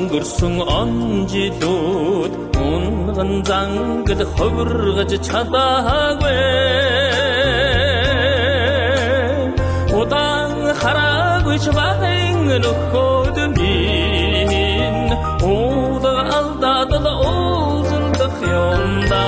өнгөрсөн он жилүүд унган зангид хувиргаж чадаагүй удаан хараагүй ч байн нөхөд минь ууда алдаад уулзах юмда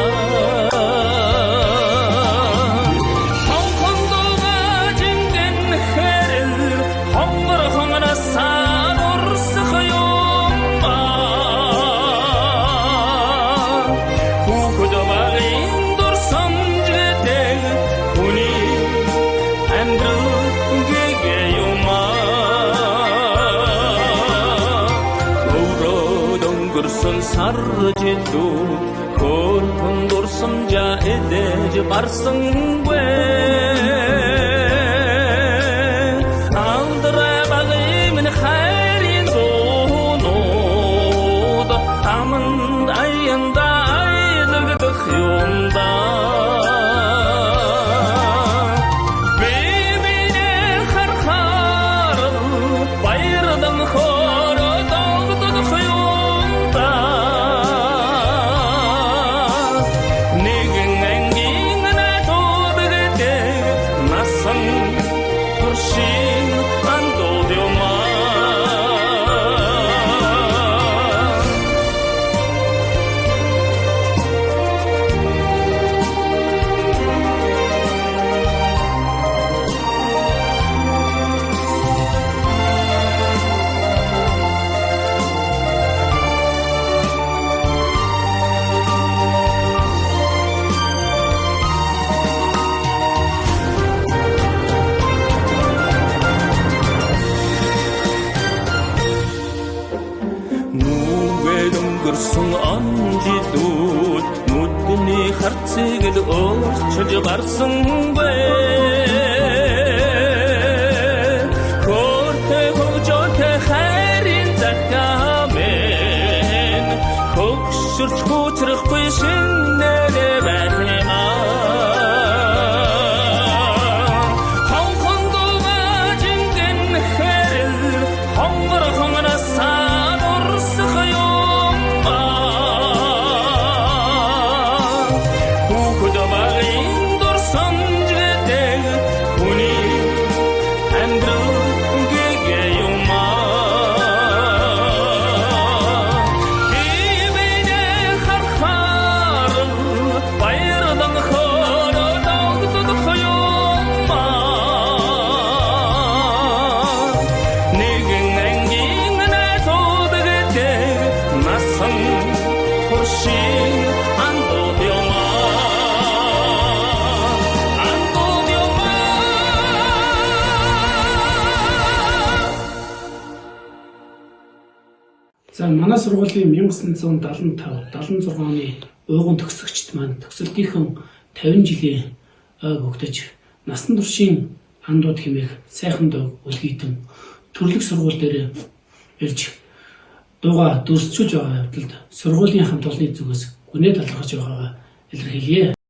sarjidut korkun dursamca edej barsıngue aldıra bağımın hayrin donud amın ayında aylıgdık yolda bebine harkarıl bayırdım koro dağdık yolda өнгөрсөн он жилүүд нүдний харцыг өөрчилж барсангүй корте хожоотой хайрын захиамэн хөгшөрч хүчрэхгүй шинээр байх юм За манай сургуулийн 1975-76 оны уугуун төгсөгчд маань төгсөлтийнхэн 50 жилийн ойг өгдөж насан туршийн андууд хэмээх сайхан дуу үлгийдэн төрлөх сургууль дээр ирж дууга дүрсчүүлж байгаа явдалд сургуулийн хамт олонны зүгээс гүнээ талархаж байгаагаа илэрхийлье.